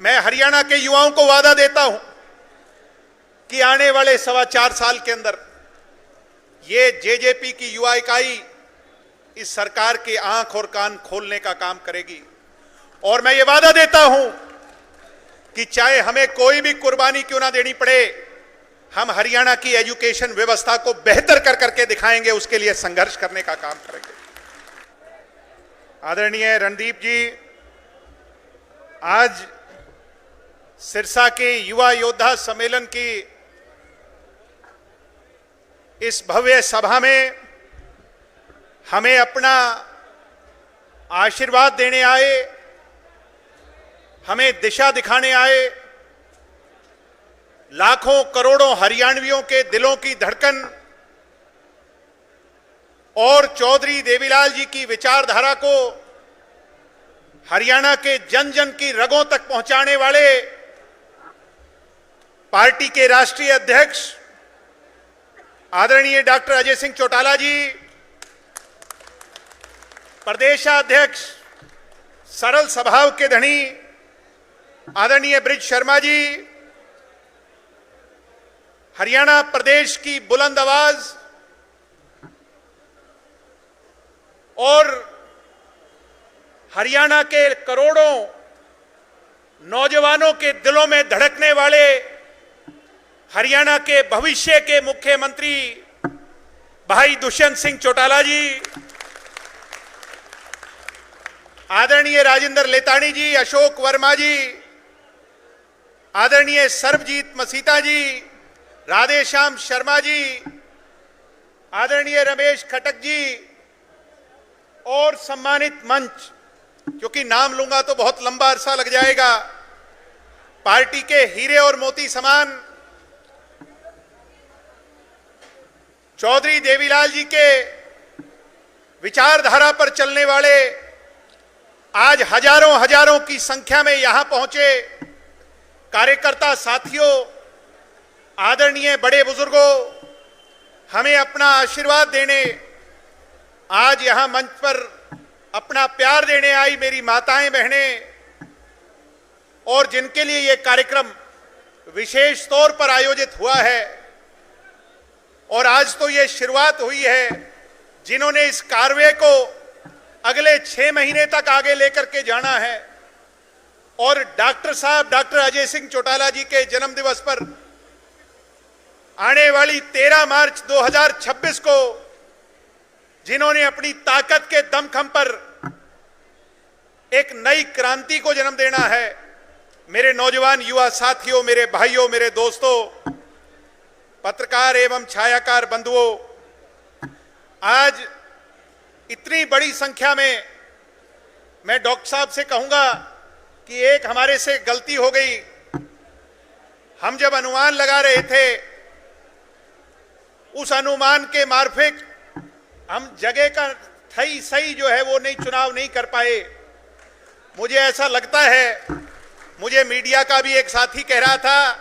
मैं हरियाणा के युवाओं को वादा देता हूं कि आने वाले 4.25 साल के अंदर ये जेजेपी की युवा इकाई इस सरकार की आंख और कान खोलने का काम करेगी। और मैं ये वादा देता हूं कि चाहे हमें कोई भी कुर्बानी क्यों ना देनी पड़े, हम हरियाणा की एजुकेशन व्यवस्था को बेहतर कर करके दिखाएंगे, उसके लिए संघर्ष करने का काम करेंगे। आदरणीय रणदीप जी, आज सिरसा के युवा योद्धा सम्मेलन की इस भव्य सभा में हमें अपना आशीर्वाद देने आए, हमें दिशा दिखाने आए, लाखों करोड़ों हरियाणवियों के दिलों की धड़कन और चौधरी देवीलाल जी की विचारधारा को हरियाणा के जन जन की रगों तक पहुंचाने वाले पार्टी के राष्ट्रीय अध्यक्ष आदरणीय डॉक्टर अजय सिंह चौटाला जी, प्रदेशाध्यक्ष सरल स्वभाव के धनी आदरणीय ब्रिज शर्मा जी, हरियाणा प्रदेश की बुलंद आवाज और हरियाणा के करोड़ों नौजवानों के दिलों में धड़कने वाले हरियाणा के भविष्य के मुख्यमंत्री भाई दुष्यंत सिंह चौटाला जी, आदरणीय राजेंद्र लेतानी जी, अशोक वर्मा जी, आदरणीय सर्वजीत मसीता जी, राधेश्याम शर्मा जी, आदरणीय रमेश खटक जी और सम्मानित मंच, क्योंकि नाम लूंगा तो बहुत लंबा अरसा लग जाएगा, पार्टी के हीरे और मोती समान चौधरी देवीलाल जी के विचारधारा पर चलने वाले आज हजारों हजारों की संख्या में यहां पहुंचे कार्यकर्ता साथियों, आदरणीय बड़े बुजुर्गों, हमें अपना आशीर्वाद देने आज यहां मंच पर अपना प्यार देने आई मेरी माताएं बहनें और जिनके लिए यह कार्यक्रम विशेष तौर पर आयोजित हुआ है और आज तो यह शुरुआत हुई है, जिन्होंने इस कार्य को अगले 6 महीने तक आगे लेकर के जाना है और डॉक्टर साहब डॉक्टर अजय सिंह चौटाला जी के जन्म दिवस पर आने वाली 13 मार्च 2026 को जिन्होंने अपनी ताकत के दमखम पर एक नई क्रांति को जन्म देना है, मेरे नौजवान युवा साथियों, मेरे भाइयों, मेरे दोस्तों, पत्रकार एवं छायाकार बंधुओं, आज इतनी बड़ी संख्या में मैं डॉक्टर साहब से कहूंगा कि एक हमारे से गलती हो गई। हम जब अनुमान लगा रहे थे, उस अनुमान के मार्फिक हम जगह का सही जो है वो चुनाव नहीं कर पाए। मुझे ऐसा लगता है, मुझे मीडिया का भी एक साथी कह रहा था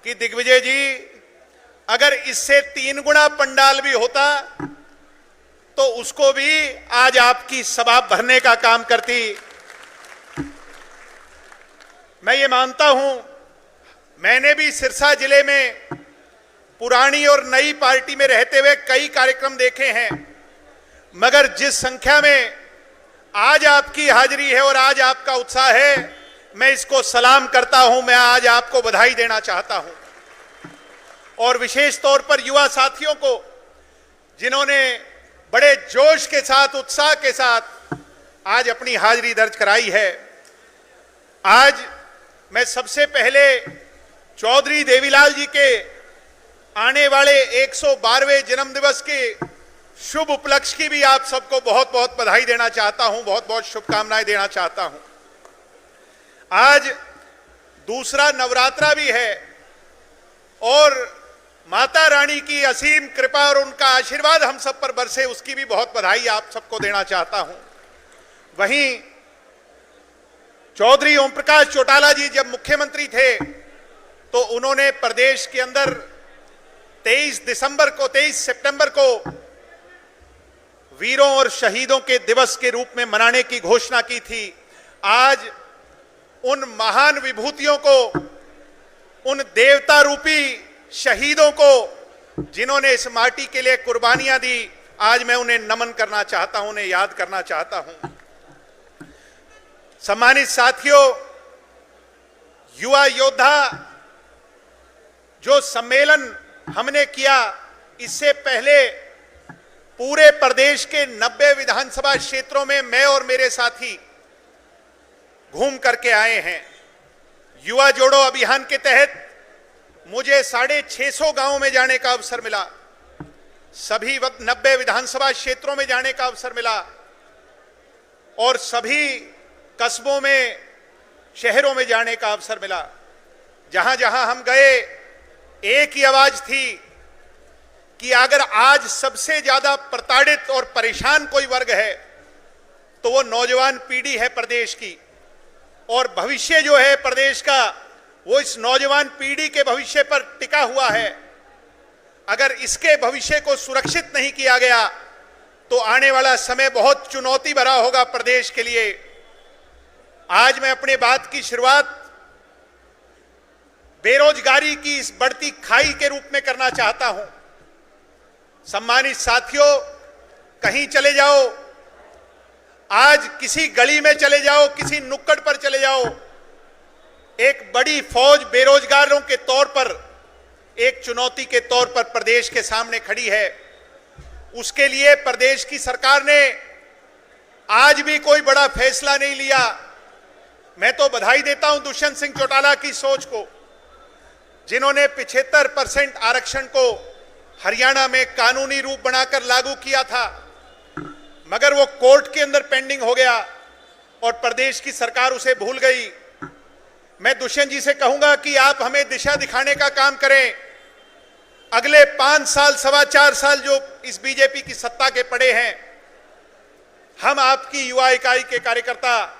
कि दिग्विजय जी, अगर इससे 3 गुना पंडाल भी होता तो उसको भी आज आपकी सभा भरने का काम करती। मैं ये मानता हूं, मैंने भी सिरसा जिले में पुरानी और नई पार्टी में रहते हुए कई कार्यक्रम देखे हैं, मगर जिस संख्या में आज आपकी हाजिरी है और आज आपका उत्साह है, मैं इसको सलाम करता हूं। मैं आज आपको बधाई देना चाहता हूं और विशेष तौर पर युवा साथियों को जिन्होंने बड़े जोश के साथ, उत्साह के साथ आज अपनी हाजिरी दर्ज कराई है। आज मैं सबसे पहले चौधरी देवीलाल जी के आने वाले 112वें जन्मदिवस के शुभ उपलक्ष्य की भी आप सबको बहुत बहुत बधाई देना चाहता हूं, बहुत बहुत शुभकामनाएं देना चाहता हूं। आज दूसरा नवरात्रा भी है और माता रानी की असीम कृपा और उनका आशीर्वाद हम सब पर बरसे, उसकी भी बहुत बधाई आप सबको देना चाहता हूं। वहीं चौधरी ओम प्रकाश चौटाला जी जब मुख्यमंत्री थे तो उन्होंने प्रदेश के अंदर 23 सितंबर को वीरों और शहीदों के दिवस के रूप में मनाने की घोषणा की थी। आज उन महान विभूतियों को, उन देवता रूपी शहीदों को जिन्होंने इस माटी के लिए कुर्बानियां दी, आज मैं उन्हें नमन करना चाहता हूं, उन्हें याद करना चाहता हूं। सम्मानित साथियों, युवा योद्धा जो सम्मेलन हमने किया, इससे पहले पूरे प्रदेश के 90 विधानसभा क्षेत्रों में मैं और मेरे साथी घूम करके आए हैं। युवा जोड़ो अभियान के तहत मुझे 650 गांवों में जाने का अवसर मिला, सभी 90 विधानसभा क्षेत्रों में जाने का अवसर मिला और सभी कस्बों में, शहरों में जाने का अवसर मिला। जहां जहां हम गए, एक ही आवाज थी कि अगर आज सबसे ज्यादा प्रताड़ित और परेशान कोई वर्ग है तो वो नौजवान पीढ़ी है प्रदेश की, और भविष्य जो है प्रदेश का वो इस नौजवान पीढ़ी के भविष्य पर टिका हुआ है। अगर इसके भविष्य को सुरक्षित नहीं किया गया तो आने वाला समय बहुत चुनौती भरा होगा प्रदेश के लिए। आज मैं अपने बात की शुरुआत बेरोजगारी की इस बढ़ती खाई के रूप में करना चाहता हूं। सम्मानित साथियों, कहीं चले जाओ, आज किसी गली में चले जाओ, किसी नुक्कड़ पर चले जाओ, एक बड़ी फौज बेरोजगारों के तौर पर, एक चुनौती के तौर पर प्रदेश के सामने खड़ी है। उसके लिए प्रदेश की सरकार ने आज भी कोई बड़ा फैसला नहीं लिया। मैं तो बधाई देता हूं दुष्यंत सिंह चौटाला की सोच को, जिन्होंने 75% आरक्षण को हरियाणा में कानूनी रूप बनाकर लागू किया था, मगर वो कोर्ट के अंदर पेंडिंग हो गया और प्रदेश की सरकार उसे भूल गई। मैं दुष्यंत जी से कहूंगा कि आप हमें दिशा दिखाने का काम करें। अगले 5 साल, 4.25 साल जो इस बीजेपी की सत्ता के पड़े हैं, हम आपकी युवा इकाई के कार्यकर्ता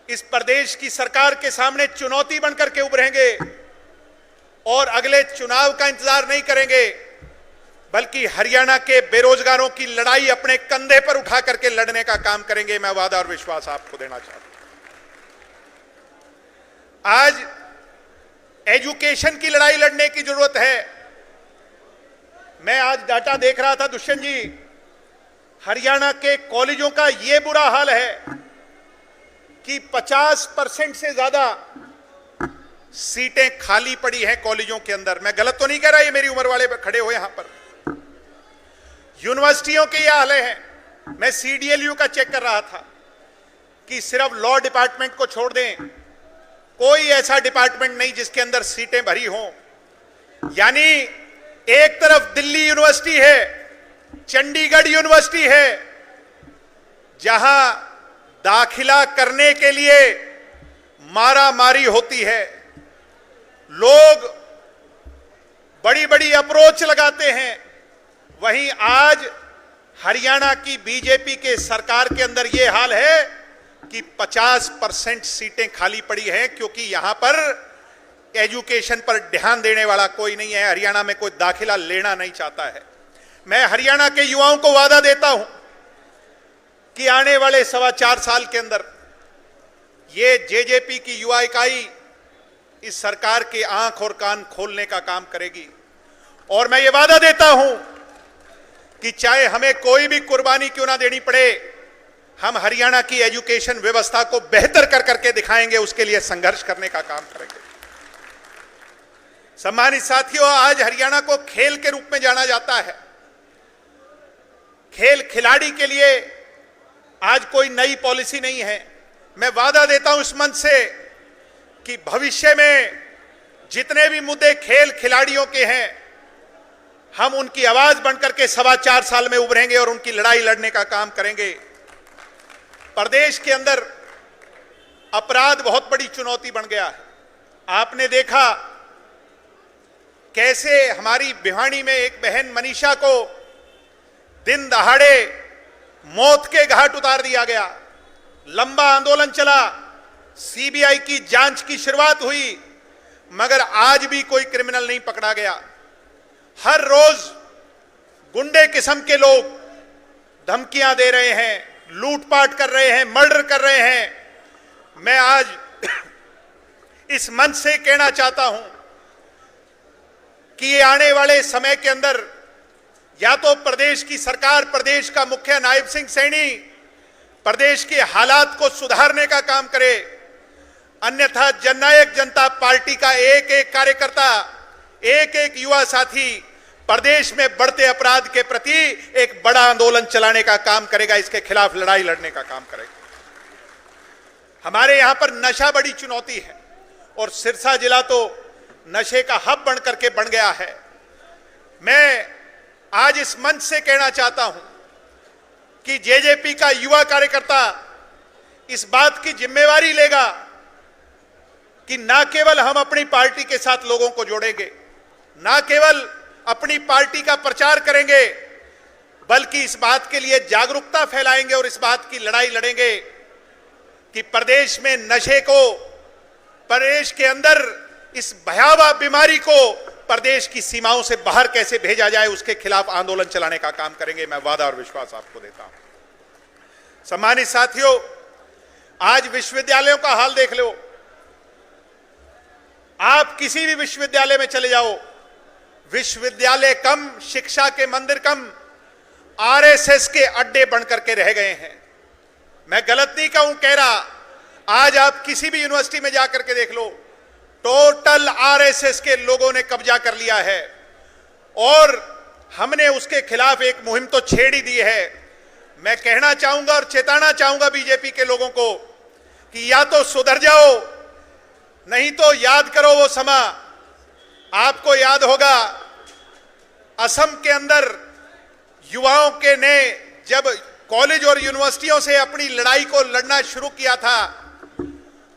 इस प्रदेश की सरकार के सामने चुनौती बनकर के उभरेंगे और अगले चुनाव का इंतजार नहीं करेंगे, बल्कि हरियाणा के बेरोजगारों की लड़ाई अपने कंधे पर उठा करके लड़ने का काम करेंगे। मैं वादा और विश्वास आपको देना चाहता हूं। आज एजुकेशन की लड़ाई लड़ने की जरूरत है। मैं आज डाटा देख रहा था दुष्यंत जी, हरियाणा के कॉलेजों का यह बुरा हाल है कि 50% से ज्यादा सीटें खाली पड़ी हैं कॉलेजों के अंदर। मैं गलत तो नहीं कह रहा, ये मेरी उम्र वाले खड़े हो यहां पर। यूनिवर्सिटियों के ये हाल हैं। मैं CDLU का चेक कर रहा था कि सिर्फ लॉ डिपार्टमेंट को छोड़ दें, कोई ऐसा डिपार्टमेंट नहीं जिसके अंदर सीटें भरी हों। यानी एक तरफ दिल्ली यूनिवर्सिटी है, चंडीगढ़ यूनिवर्सिटी है, जहां दाखिला करने के लिए मारा मारी होती है, लोग बड़ी बड़ी अप्रोच लगाते हैं। वहीं आज हरियाणा की बीजेपी के सरकार के अंदर यह हाल है कि 50% सीटें खाली पड़ी हैं, क्योंकि यहां पर एजुकेशन पर ध्यान देने वाला कोई नहीं है। हरियाणा में कोई दाखिला लेना नहीं चाहता है। मैं हरियाणा के युवाओं को वादा देता हूं कि आने वाले 4.25 साल के अंदर ये जेजेपी की युवा इकाई इस सरकार के आंख और कान खोलने का काम करेगी। और मैं ये वादा देता हूं कि चाहे हमें कोई भी कुर्बानी क्यों ना देनी पड़े, हम हरियाणा की एजुकेशन व्यवस्था को बेहतर कर करके दिखाएंगे, उसके लिए संघर्ष करने का काम करेंगे। सम्मानित साथियों, आज हरियाणा को खेल के रूप में जाना जाता है। खेल खिलाड़ी के लिए आज कोई नई पॉलिसी नहीं है। मैं वादा देता हूं इस मंच से कि भविष्य में जितने भी मुद्दे खेल खिलाड़ियों के हैं, हम उनकी आवाज बनकर के 4.25 साल में उभरेंगे और उनकी लड़ाई लड़ने का काम करेंगे। प्रदेश के अंदर अपराध बहुत बड़ी चुनौती बन गया है। आपने देखा कैसे हमारी भिवानी में एक बहन मनीषा को दिन दहाड़े मौत के घाट उतार दिया गया। लंबा आंदोलन चला, सीबीआई की जांच की शुरुआत हुई, मगर आज भी कोई क्रिमिनल नहीं पकड़ा गया। हर रोज गुंडे किस्म के लोग धमकियां दे रहे हैं, लूटपाट कर रहे हैं, मर्डर कर रहे हैं। मैं आज इस मंच से कहना चाहता हूं कि ये आने वाले समय के अंदर या तो प्रदेश की सरकार, प्रदेश का मुखिया नायब सिंह सैनी प्रदेश के हालात को सुधारने का काम करे, अन्यथा जननायक जनता पार्टी का एक एक कार्यकर्ता, एक एक युवा साथी प्रदेश में बढ़ते अपराध के प्रति एक बड़ा आंदोलन चलाने का काम करेगा, इसके खिलाफ लड़ाई लड़ने का काम करेगा। हमारे यहां पर नशा बड़ी चुनौती है और सिरसा जिला तो नशे का हब बन करके बन गया है। मैं आज इस मंच से कहना चाहता हूं कि जेजेपी का युवा कार्यकर्ता इस बात की जिम्मेवारी लेगा कि ना केवल हम अपनी पार्टी के साथ लोगों को जोड़ेंगे, ना केवल अपनी पार्टी का प्रचार करेंगे, बल्कि इस बात के लिए जागरूकता फैलाएंगे और इस बात की लड़ाई लड़ेंगे कि प्रदेश में नशे को, प्रदेश के अंदर इस भयावह बीमारी को प्रदेश की सीमाओं से बाहर कैसे भेजा जाए, उसके खिलाफ आंदोलन चलाने का काम करेंगे। मैं वादा और विश्वास आपको देता हूं। सम्मानित साथियों, आज विश्वविद्यालयों का हाल देख लो। आप किसी भी विश्वविद्यालय में चले जाओ, विश्वविद्यालय कम, शिक्षा के मंदिर कम, आरएसएस के अड्डे बनकर के रह गए हैं। मैं गलत नहीं कह रहा, आज आप किसी भी यूनिवर्सिटी में जाकर के देख लो, टोटल आरएसएस के लोगों ने कब्जा कर लिया है और हमने उसके खिलाफ एक मुहिम तो छेड़ ही दी है। मैं कहना चाहूंगा और चेताना चाहूंगा बीजेपी के लोगों को कि या तो सुधर जाओ, नहीं तो याद करो वो समा। आपको याद होगा असम के अंदर युवाओं के ने जब कॉलेज और यूनिवर्सिटियों से अपनी लड़ाई को लड़ना शुरू किया था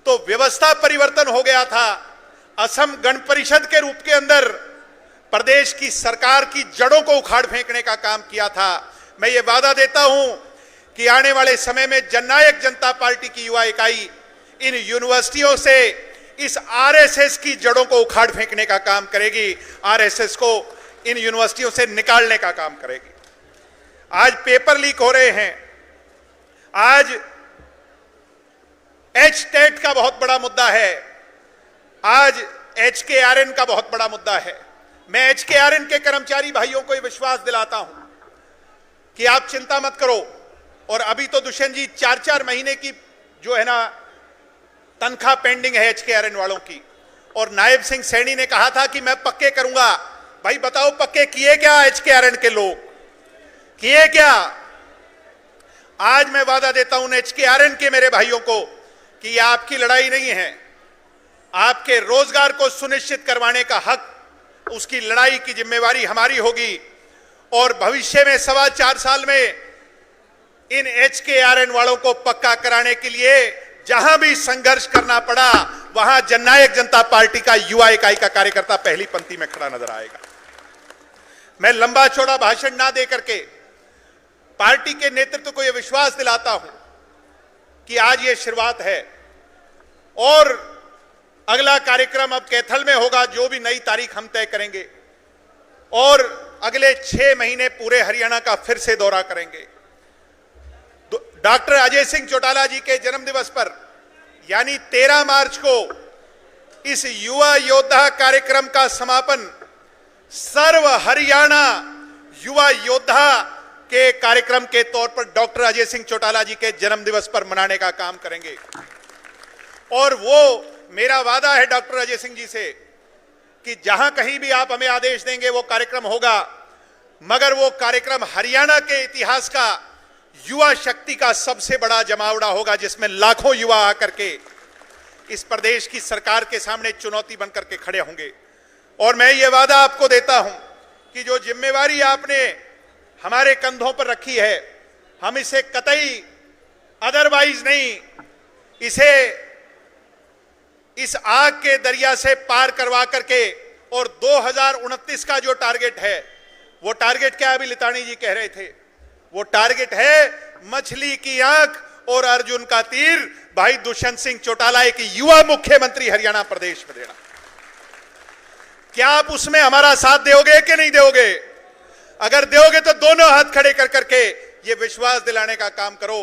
तो व्यवस्था परिवर्तन हो गया था। असम गण परिषद के रूप के अंदर प्रदेश की सरकार की जड़ों को उखाड़ फेंकने का काम किया था। मैं ये वादा देता हूं कि आने वाले समय में जननायक जनता पार्टी की युवा इकाई इन यूनिवर्सिटियों से इस आरएसएस की जड़ों को उखाड़ फेंकने का काम करेगी, आरएसएस को इन यूनिवर्सिटियों से निकालने का काम करेगी। आज पेपर लीक हो रहे हैं, आज एचटेट का बहुत बड़ा मुद्दा है, आज एचकेआरएन का बहुत बड़ा मुद्दा है। मैं एचकेआरएन के कर्मचारी भाइयों को यह विश्वास दिलाता हूं कि आप चिंता मत करो। और अभी तो दुष्यंत जी 4-4 महीने की जो है ना तनख्वाह पेंडिंग है एचकेआरएन वालों की, और नायब सिंह सैनी ने कहा था कि मैं पक्के करूंगा। भाई बताओ पक्के किए क्या एचकेआरएन के लोग, किए क्या? आज मैं वादा देता हूं एचकेआरएन के मेरे भाइयों को कि यह आपकी लड़ाई नहीं है, आपके रोजगार को सुनिश्चित करवाने का हक, उसकी लड़ाई की जिम्मेवारी हमारी होगी। और भविष्य में 4.25 साल में इन एचकेआरएन वालों को पक्का कराने के लिए जहां भी संघर्ष करना पड़ा, वहां जननायक जनता पार्टी का युवा इकाई का कार्यकर्ता पहली पंक्ति में खड़ा नजर आएगा। मैं लंबा चौड़ा भाषण ना दे करके पार्टी के नेतृत्व को यह विश्वास दिलाता हूं कि आज ये शुरुआत है और अगला कार्यक्रम अब कैथल में होगा, जो भी नई तारीख हम तय करेंगे, और अगले 6 महीने पूरे हरियाणा का फिर से दौरा करेंगे। डॉक्टर अजय सिंह चौटाला जी के जन्म दिवस पर यानी 13 मार्च को इस युवा योद्धा कार्यक्रम का समापन सर्व हरियाणा युवा योद्धा के कार्यक्रम के तौर पर डॉक्टर अजय सिंह चौटाला जी के जन्म दिवस पर मनाने का काम करेंगे। और वो मेरा वादा है डॉक्टर अजय सिंह जी से कि जहां कहीं भी आप हमें आदेश देंगे वो कार्यक्रम होगा, मगर वो कार्यक्रम हरियाणा के इतिहास का युवा शक्ति का सबसे बड़ा जमावड़ा होगा, जिसमें लाखों युवा आकर के इस प्रदेश की सरकार के सामने चुनौती बनकर के खड़े होंगे। और मैं ये वादा आपको देता हूं कि जो जिम्मेवारी आपने हमारे कंधों पर रखी है, हम इसे कतई अदरवाइज नहीं, इसे इस आग के दरिया से पार करवा करके, और 2029 का जो टारगेट है, वो टारगेट क्या अभी लितानी जी कह रहे थे, वो टारगेट है मछली की आंख और अर्जुन का तीर, भाई दुष्यंत सिंह चौटाला एक युवा मुख्यमंत्री हरियाणा प्रदेश में देना। क्या आप उसमें हमारा साथ दोगे कि नहीं दोगे? अगर दोगे तो दोनों हाथ खड़े कर करके ये विश्वास दिलाने का काम करो।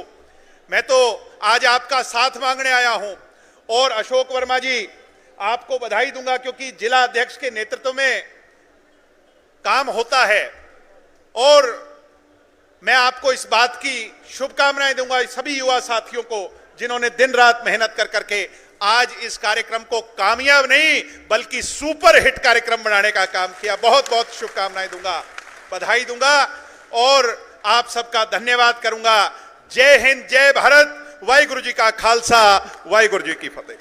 मैं तो आज आपका साथ मांगने आया हूं, और अशोक वर्मा जी आपको बधाई दूंगा, क्योंकि जिला अध्यक्ष के नेतृत्व में काम होता है। और मैं आपको इस बात की शुभकामनाएं दूंगा, सभी युवा साथियों को जिन्होंने दिन रात मेहनत कर करके आज इस कार्यक्रम को कामयाब नहीं बल्कि सुपर हिट कार्यक्रम बनाने का काम किया। बहुत बहुत शुभकामनाएं दूंगा, बधाई दूंगा और आप सबका धन्यवाद करूंगा। जय हिंद, जय भारत, वाहिगुरु जी का खालसा, वाहिगुरु जी की फतेह।